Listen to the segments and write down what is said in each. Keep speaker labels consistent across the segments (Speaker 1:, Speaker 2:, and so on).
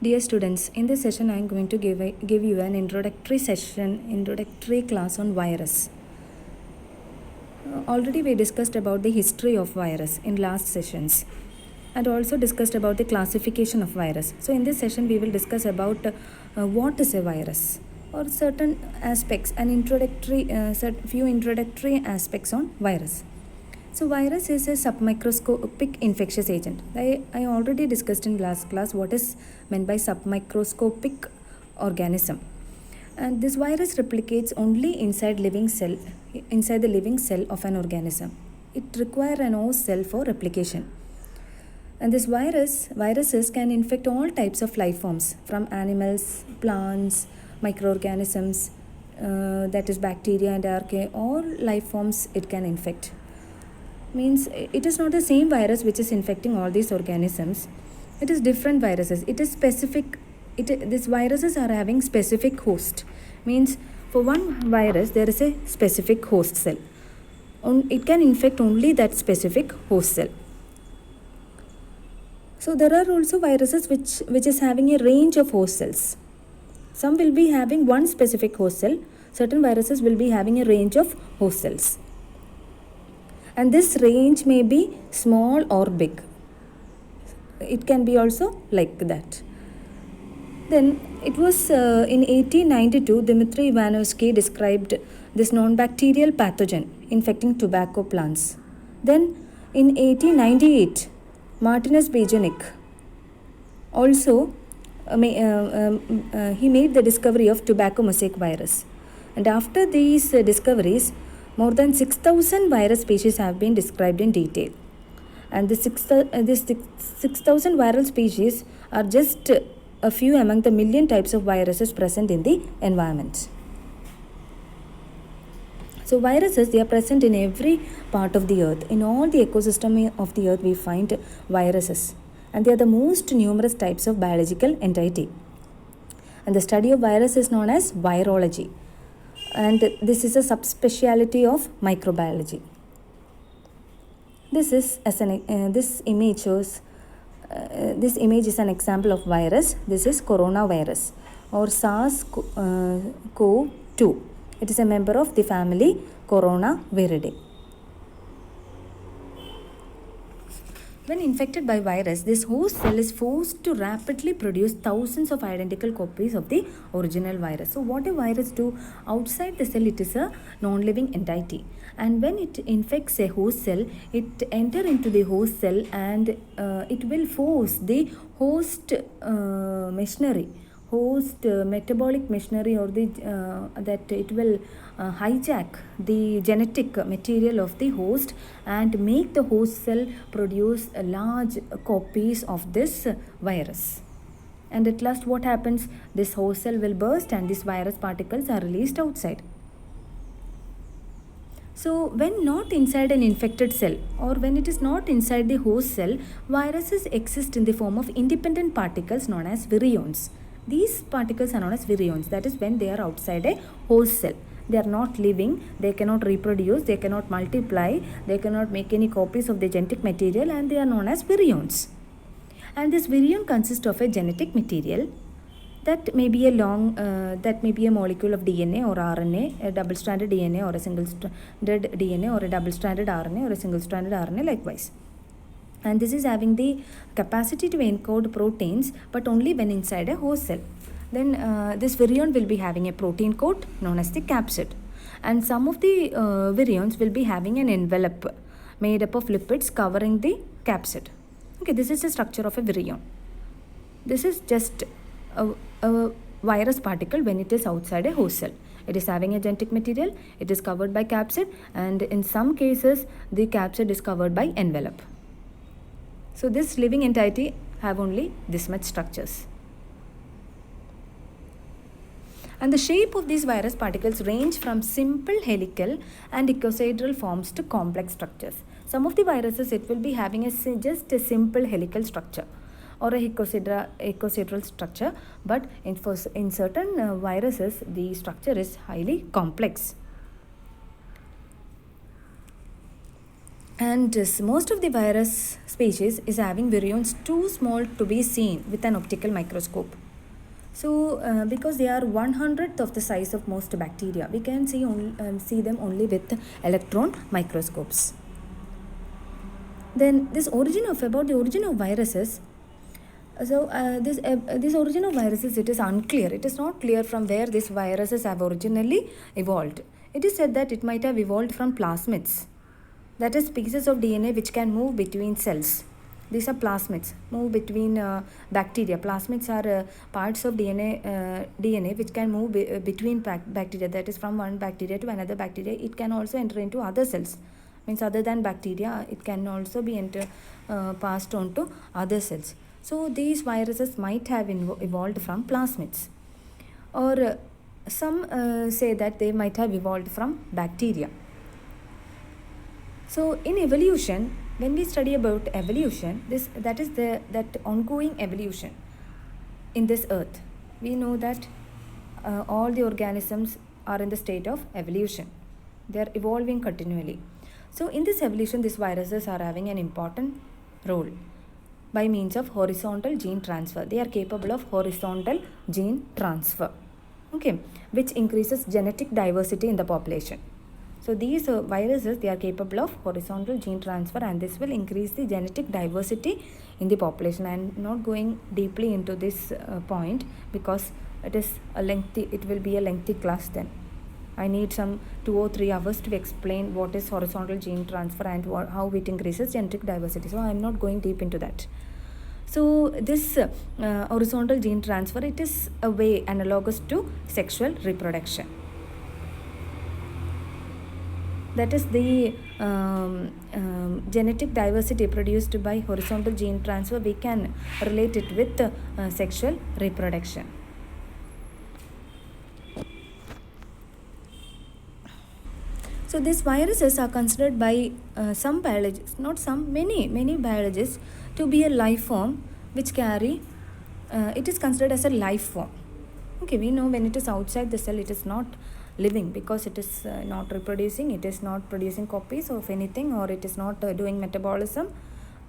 Speaker 1: Dear students, in this session I am going to give you an introductory class on virus. Already we discussed about the history of virus in last sessions and also discussed about the classification of virus. So in this session we will discuss about what is a virus or certain aspects and few introductory aspects on virus. So virus is a submicroscopic infectious agent. I already discussed in last class what is meant by submicroscopic organism. And this virus replicates only inside the living cell of an organism. It requires an host cell for replication. And this viruses can infect all types of life forms, from animals, plants, microorganisms, that is bacteria and archaea, all life forms it can infect. Means it is not the same virus which is infecting all these organisms. It is different viruses. It is specific. These viruses are having specific host. Means for one virus there is a specific host cell. It can infect only that specific host cell. So there are also viruses which is having a range of host cells. Some will be having one specific host cell. Certain viruses will be having a range of host cells. And this range may be small or big. It can be also like that. Then it was in 1892 Dmitry Ivanovsky described this non-bacterial pathogen infecting tobacco plants. Then in 1898 Martinus Beijerinck also he made the discovery of tobacco mosaic virus. And after these discoveries, more than 6,000 virus species have been described in detail. And these 6,000 viral species are just a few among the million types of viruses present in the environment. So viruses, they are present in every part of the earth. In all the ecosystem of the earth we find viruses. And they are the most numerous types of biological entity. And the study of virus is known as virology. And this is a subspecialty of microbiology. This image is an example of virus. This is coronavirus or SARS-CoV-2. It is a member of the family Coronaviridae. When infected by virus, this host cell is forced to rapidly produce thousands of identical copies of the original virus. So what a virus do? Outside the cell, it is a non-living entity. And when it infects a host cell, it enter into the host cell and it will force the host metabolic machinery or that it will hijack the genetic material of the host and make the host cell produce large copies of this virus. And at last what happens? This host cell will burst and these virus particles are released outside. So when not inside an infected cell or when it is not inside the host cell, viruses exist in the form of independent particles known as virions. These particles are known as virions, that is when they are outside a host cell. They are not living, they cannot reproduce, they cannot multiply, they cannot make any copies of the genetic material, and they are known as virions. And this virion consists of a genetic material that may be a molecule of DNA or RNA, a double-stranded DNA or a single-stranded DNA or a double-stranded RNA or a single-stranded RNA likewise. And this is having the capacity to encode proteins but only when inside a host cell. Then this virion will be having a protein coat known as the capsid. And some of the virions will be having an envelope made up of lipids covering the capsid. Okay, this is the structure of a virion. This is just a virus particle when it is outside a host cell. It is having a genetic material, it is covered by capsid, and in some cases the capsid is covered by envelope. So this living entity have only this much structures. And the shape of these virus particles range from simple helical and icosahedral forms to complex structures. Some of the viruses, it will be having just a simple helical structure or a icosahedral structure, but in certain viruses the structure is highly complex. And most of the virus species is having virions too small to be seen with an optical microscope. So, because they are 1/100th of the size of most bacteria, we can see them only with electron microscopes. Then about the origin of viruses. So this origin of viruses, it is unclear. It is not clear from where these viruses have originally evolved. It is said that it might have evolved from plasmids, that is pieces of DNA which can move between cells. These are plasmids, move between bacteria. Plasmids are parts of DNA which can move between bacteria, that is from one bacteria to another bacteria. It can also enter into other cells, means other than bacteria, it can also be passed on to other cells. So these viruses might have evolved from plasmids, or some say that they might have evolved from bacteria. So in evolution, when we study about evolution, that ongoing evolution in this earth, we know that all the organisms are in the state of evolution. They are evolving continually. So in this evolution, these viruses are having an important role by means of horizontal gene transfer. They are capable of horizontal gene transfer, okay, which increases genetic diversity in the population. So these viruses, they are capable of horizontal gene transfer, and this will increase the genetic diversity in the population. I am not going deeply into this point because it will be a lengthy class then. I need some 2 or 3 hours to explain what is horizontal gene transfer and how it increases genetic diversity. So I am not going deep into that. So this horizontal gene transfer, it is a way analogous to sexual reproduction. That is the genetic diversity produced by horizontal gene transfer. We can relate it with sexual reproduction. So these viruses are considered by some biologists, not some, many biologists, to be a life form which carry, it is considered as a life form. Okay, we know when it is outside the cell, it is not living because it is not reproducing, it is not producing copies of anything, or it is not doing metabolism.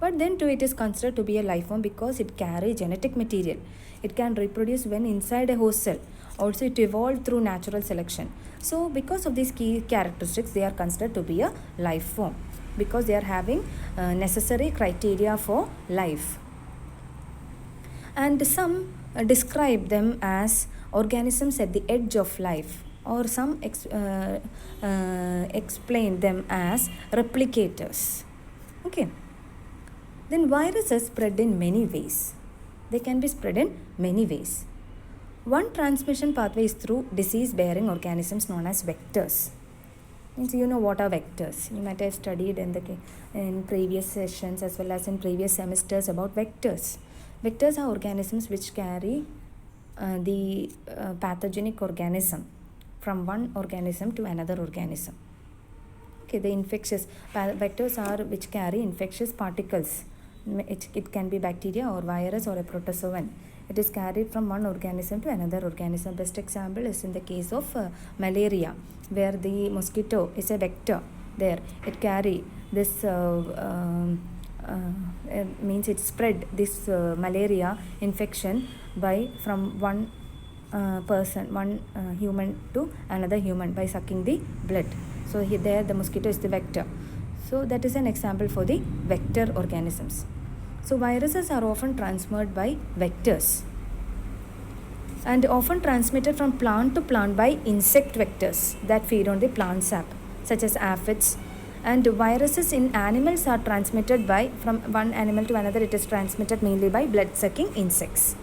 Speaker 1: But then too, it is considered to be a life form because it carries genetic material. It can reproduce when inside a host cell. Also, it evolved through natural selection. So because of these key characteristics, they are considered to be a life form because they are having necessary criteria for life. And some describe them as organisms at the edge of life, or some explain them as replicators. Okay. Then viruses spread in many ways. They can be spread in many ways. One transmission pathway is through disease-bearing organisms known as vectors. Means you know what are vectors. You might have studied in previous sessions as well as in previous semesters about vectors. Vectors are organisms which carry the pathogenic organism from one organism to another organism. Okay, the infectious vectors are which carry infectious particles. It can be bacteria or virus or a protozoan. It is carried from one organism to another organism. Best example is in the case of malaria, where the mosquito is a vector. There, it carry this means it spread this malaria infection from one person, one human to another human by sucking the blood. So there the mosquito is the vector. So that is an example for the vector organisms. So viruses are often transmitted by vectors and often transmitted from plant to plant by insect vectors that feed on the plant sap, such as aphids. And viruses in animals are transmitted from one animal to another. It is transmitted mainly by blood-sucking insects.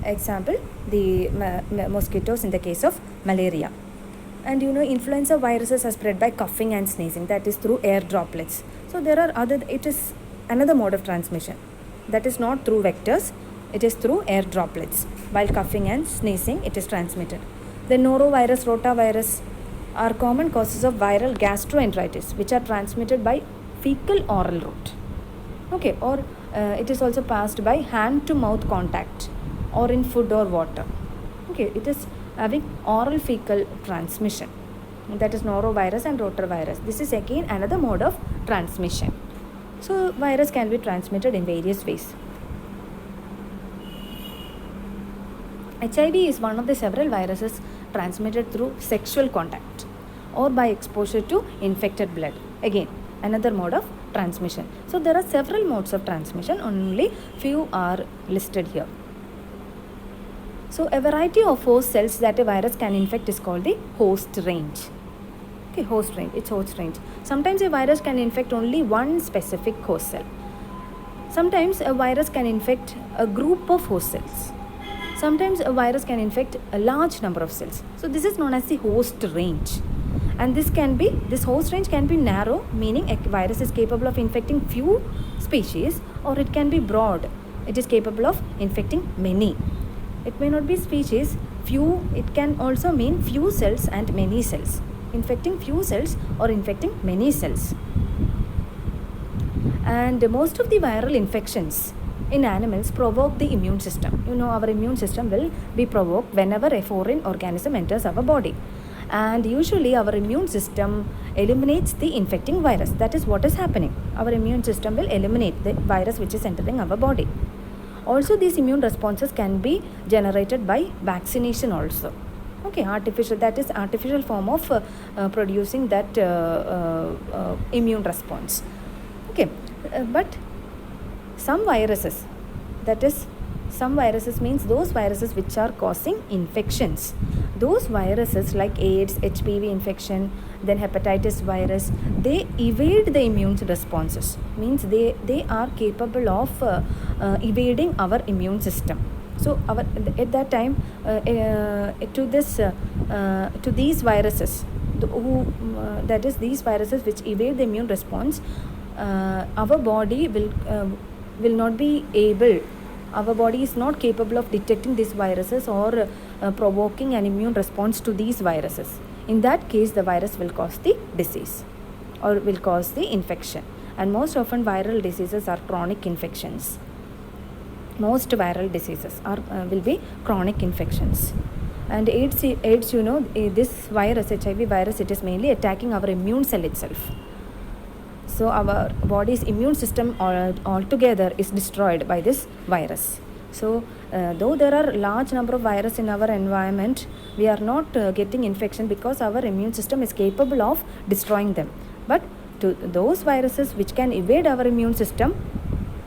Speaker 1: Example, the mosquitoes in the case of malaria. And influenza viruses are spread by coughing and sneezing, that is through air droplets. So it is another mode of transmission. That is not through vectors, it is through air droplets. While coughing and sneezing, it is transmitted. The norovirus, rotavirus are common causes of viral gastroenteritis, which are transmitted by fecal oral route. Okay, or it is also passed by hand to mouth contact or in food or water. Okay, it is having oral fecal transmission. That is norovirus and rotavirus. This is again another mode of transmission. So virus can be transmitted in various ways. HIV is one of the several viruses transmitted through sexual contact or by exposure to infected blood. Again, another mode of transmission. So there are several modes of transmission, only few are listed here. So a variety of host cells that a virus can infect is called the host range. Okay, host range, it's host range. Sometimes a virus can infect only one specific host cell. Sometimes a virus can infect a group of host cells. Sometimes a virus can infect a large number of cells. So this is known as the host range. And this host range can be narrow, meaning a virus is capable of infecting few species, or it can be broad. It is capable of infecting many. It may not be species, few, it can also mean few cells and many cells. Infecting few cells or infecting many cells. And most of the viral infections in animals provoke the immune system. Our immune system will be provoked whenever a foreign organism enters our body. And usually our immune system eliminates the infecting virus. That is what is happening. Our immune system will eliminate the virus which is entering our body. Also, these immune responses can be generated by vaccination also. Okay, artificial form of producing that immune response. Okay, but some viruses means those viruses which are causing infections. Those viruses like AIDS, HPV infection, then hepatitis virus, they evade the immune responses. Means they are capable of evading our immune system. So at that time to these viruses, these viruses which evade the immune response, our body will not be able. Our body is not capable of detecting these viruses or provoking an immune response to these viruses. In that case, the virus will cause the disease or will cause the infection. And most often viral diseases are chronic infections. Most viral diseases will be chronic infections. And AIDS, this virus, HIV virus, it is mainly attacking our immune cell itself. So our body's immune system altogether is destroyed by this virus. So though there are large number of viruses in our environment, we are not getting infection because our immune system is capable of destroying them. But to those viruses which can evade our immune system,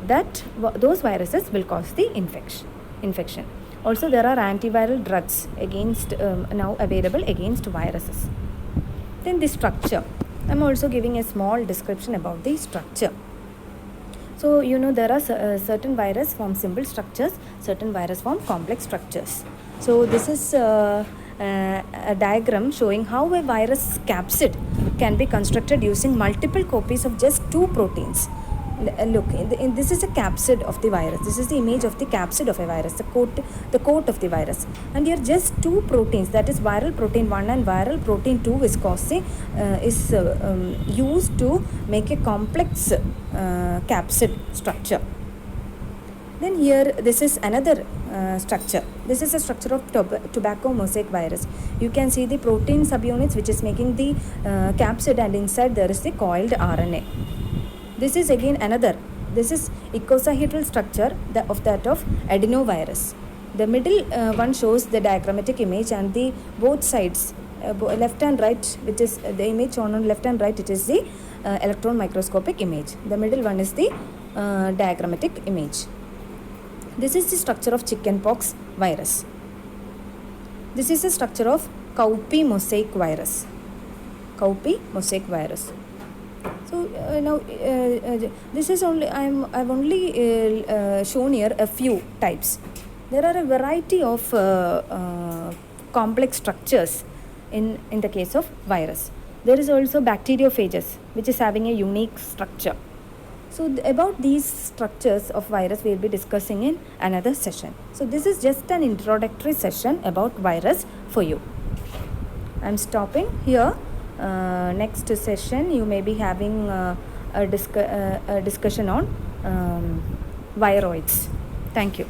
Speaker 1: those viruses will cause the infection. Also, there are antiviral drugs now available against viruses. Then the structure. I am also giving a small description about the structure. So, there are certain virus form simple structures, certain virus form complex structures. So, this is a diagram showing how a virus capsid can be constructed using multiple copies of just two proteins. Look, this is a capsid of the virus. This is the image of the capsid of a virus, the coat of the virus. And here just two proteins, that is viral protein 1 and viral protein 2 is used to make a complex capsid structure. Then here, this is another structure. This is a structure of tobacco mosaic virus. You can see the protein subunits which is making the capsid, and inside there is the coiled RNA. This is again this is icosahedral structure of adenovirus. The middle one shows the diagrammatic image, and the both sides, left and right, which is the image shown on left and right, it is the electron microscopic image. The middle one is the diagrammatic image. This is the structure of chickenpox virus. This is the structure of cowpea mosaic virus. So now this is only I've only shown here a few types. There are a variety of complex structures in the case of virus. There is also bacteriophages, which is having a unique structure. So about these structures of virus we will be discussing in another session. So this is just an introductory session about virus for you. I am stopping here. Next session you may be having a discussion on viroids. Thank you.